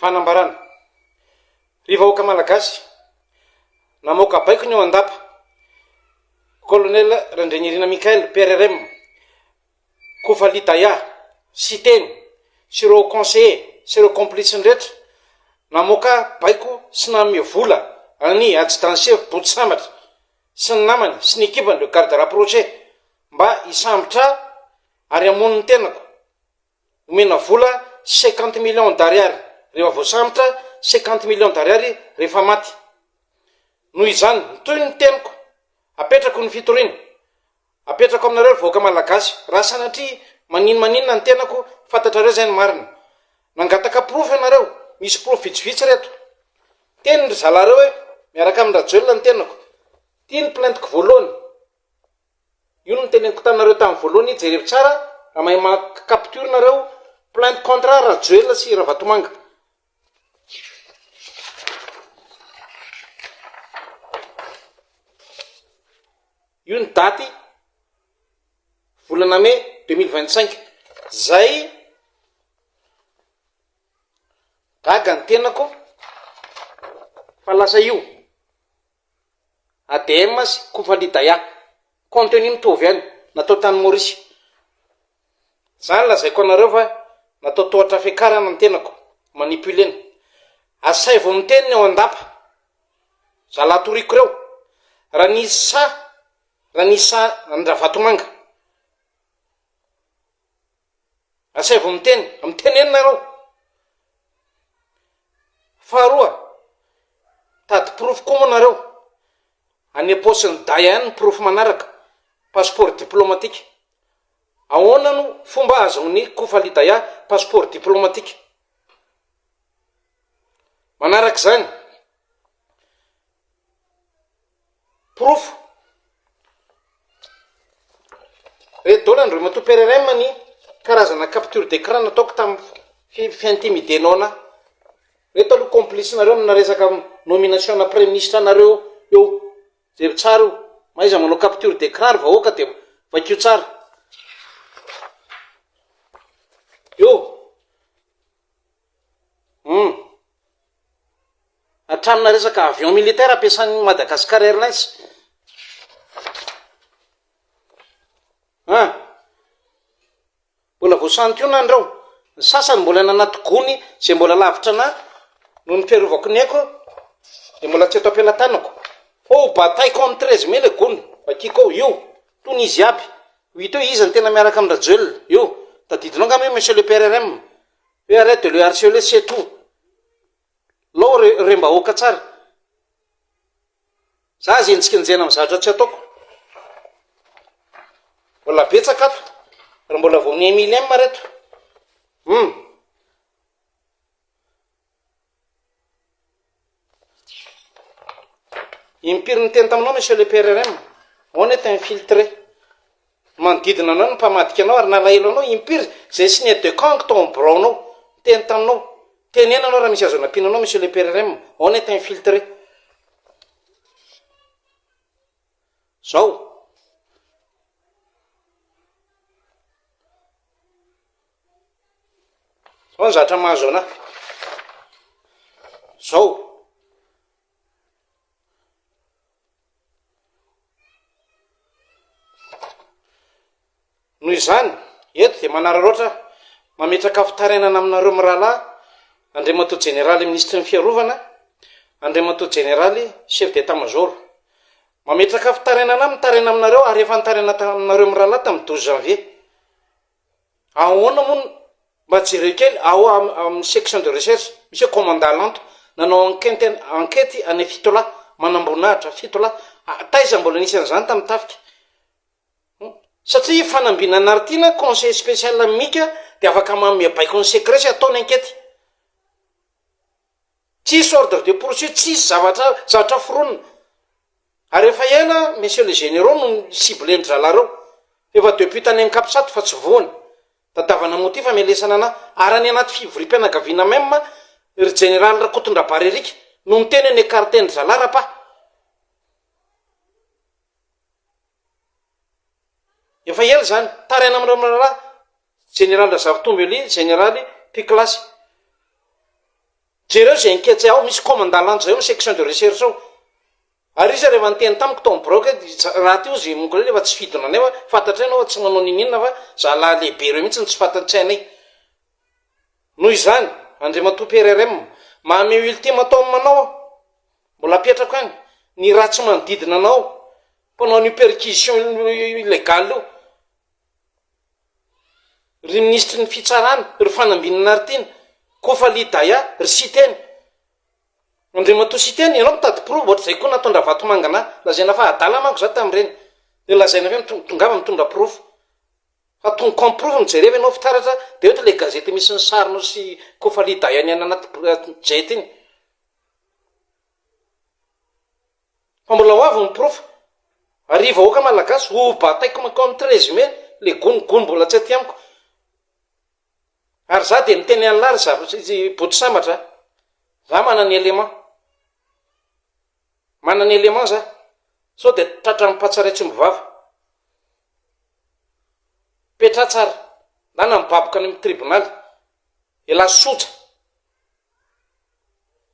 Fanambarana. Rivahoaka malagasy. Namoaka baiko ny eo andapa. Colonel Randrenirina Mikael PRRM. Koufali Daya, Siteny, sy ireo conseiller, sy ireo complice ndretra. Namoaka baiko sy namia vola any adjudant chef Botsambatra sy ny namany sy ny ekipany le garde rapproché mba isambatra ary amon'ny tenako. Omena vola 50 millions d'ariary rehefa voasambatra 50 millions d'ariary rehefa maty. Noho izany toy ny tenako apetrako ny fitoriana, apetrako aminareo vahoaka malagasy raha sanatria maninona ny tenako fantatrareo zay ny marina. Nangataka proof ianareo, misy proof vitsivitsy reto. Teny ry zalareo hoe miaraka amin'ny rajoelina ny tenako. Ty ny plainteko voalohany. Io ny teneniko taminareo tamin'ny voalohany, jerevy tsara raha mahay makapture nareo plainte contre rajoelina sy Ravatomanga. Io ny daty volana mai 2025. Zay gaga ny tenako fa lasa io ADM sy Koufali Daya contenu mitovy ihany natao tany Maurice. Zany lazaiko anareo fa natao tohatra fiakarana ny tenako manipulena. Asay vao miteny eo andapa zalatoriko reo raha nisy ny Ravatomanga. Asay vao miteny nareo. Faharoa, tady proof koa nareo. Any posiny Daya ny proof manaraka, passeport diplomatique. Ahoana no fomba azony Koufali Daya passeport diplomatique? Manaraka zany proof redolany reo mato PRRM ny karazana capture d'écran nataoko tamin'ny fiintimidenao ana. Reto aloha complice nareo amina resaka nomination na premier ministre nareo eo. Zay tsara io, maiza manao capture d'écran vahoaka dia vakio tsara. Io atramina resaka avion militaire ampiasan'ny Madagascar Airlines. Mbola voasanty io nandrao. Ny sasany mbola nanaty gony zay mbola lavitra na no ny fiarovako ny aiko dia mbola tsy atao ampelantanako. Bataille contre 13 000 le gony bakiko io tony izy aby. Hita hoe izy ny tena miaraka amin'ny rajoelina io. Tadidinao ngamba monsieur le PRRM hoe arrête de le harceler, c'est tout. Lao rembahoaka tsara. Za zendrika njena amin'ny zavatra tsy ataoko. Mbola betsaka ato raha mbola vao ny Emilien reto. Impiry ny teny taminao monsieur le PRRM, on est infiltré. Manodidina anao ny mpamadika anao ary nalahelo anao impiry zay sy ny de camp ton braonao teny taminao. Tenena anao raha misy azo anampinanao monsieur le PRRM, on est infiltré. Zao ny zatra mahazo ana. Zao noho izany eto dia manararoatra mametraka fitarenana aminareo mirahalahy Andriamato Généraly ministre ny fiarovana, Andriamato Généraly chef d'état major. Mametraka fitarenana mitarena aminareo ary efa nitarena aminareo mirahalahy tamin'ny 12 janvier. Ahoana moa mba jereo kely ao amin'ny section de recherche misy commandant Lanto nanao enquête any Fitola, manambonahitra Fitola. Taiza mbola nisy an'izany tamin'ny tafika. Satria fanambina nartina conseil spécial mika dia afaka manome baiko ny secret sy ataony enquête. Tsisy ordre de poursuite, tsisy zavatra foronina. Ary efa ela messieurs les généraux no ciblé ny zalareo. Efa depuis tany amin'ny Kapisato fa tsy voany. Tadavana motif amelesana ana ary any anaty fivorim-pianakaviana même ry général Rakotondra-Barerika no miteny ny écarté ny zalara pa. Efa ela zany tarena amin'ireo mirahalahy général Zavitomby, général Piklasy. jereo zay nketsy ao misy commandant zay section de recherche ao ary izy rehefa nyteny tamiko to broke raha ty zy monko rehefa tsy fidina anay fantatry anao tsy manao ninina fa za laha lehibe reo mihitsy tsy fantatry anay noho izany Andriamatoa PRRM maame ultime atao manao mbola apetrako any ny raha tsy manodidina anao mpanao ny perquisition illégale io ry ministre ny fitsarana ry fanambinana aritiana kofa lidaya ry siteny Andriamatoa siteny ianao mitady prova ohatr'izay koa natondra vatomangana lazaina fa adala manko za tamin'ireny de lazaina fe mitongava mitondra prova fa tonga comme prova mijereva ianao fitaratra de ohatra le gazety misy ny sarinao sy kofa lidaya ny ana anaty jet iny fa mbola hoavy ny prova ary vahoaka malagasy ho bataiko makao amin'ny 13 mai le gonigony mbola tsy aty amiko ary za de miteny an'lary za boty sambatra za manany élément za so de tratra mipatsaraitsy mivava petra tsara na mibaboka any amin'ny tribunal ela soja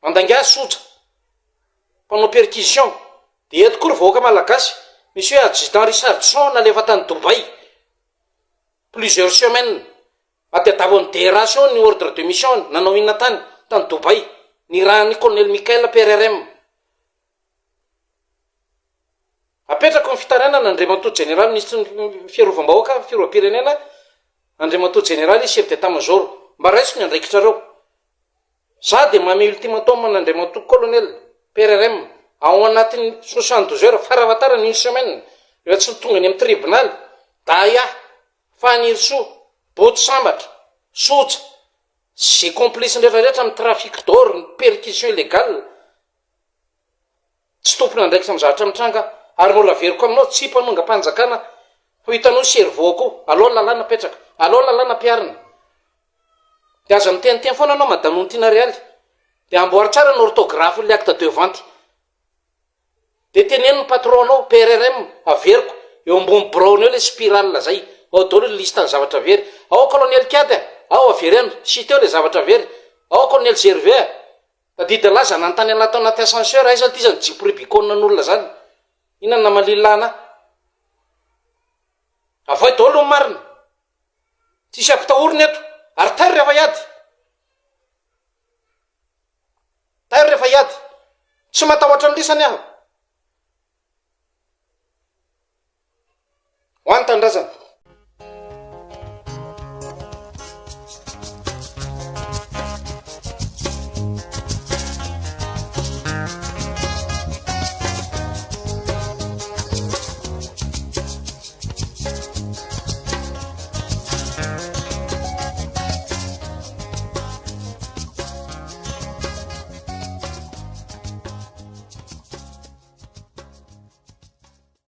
mandanga soja mpanao perquisition de eto koa ry vahoaka malagasy misy hoe adjudant Richardson nalefa tany Dubai plusieurs semaines atadiavany dération ny ordre de mission nanao inona tany Dubai ny rahan'ny colonel Michael PRRM apetrako ny fitaranana Andriamatoa général ministre ny fiarovam-bahoaka fiarovam-pirenena Andriamatoa général chef d'état-major mba raisiko ny andraikitrareo za de mame ultimatum Andriamatoa colonel PRRM ao anatin'ny 72 heures farafatarany une semaine rehefa tsy tonga any amin'ny tribunal daya fanirso boty sambatra soja zay complice rehetrarehetra amin'ny trafic d'or ny perquisition illégale tsy tompona ndraiky samy zavatra mitranga ary mbola veriko aminao tsy mpanonga-panjakana ho hitanao cerveau ko aloha lalàna petraka aloha lalàna piarina de aza miteniteny foana anao madame Ntina Real de amboary tsara ny orthographe le acte de vente de teneniny patron anao PRRM averiko eo ambony brown eo le spirale zay ao dolo le liste ny zavatra very ao colonel Kiade ao avereno cité le zavatra very ao colonel Gervais tadidy laza nantany anaty anaty ascenseur aiza ty zany jipo rubicone n'olona zany inana namalilana avoy dolo marina tsisy ampitahoriny eto ary tairo rehefa iady tsy matahotra ny lisany aho ho any tandrazana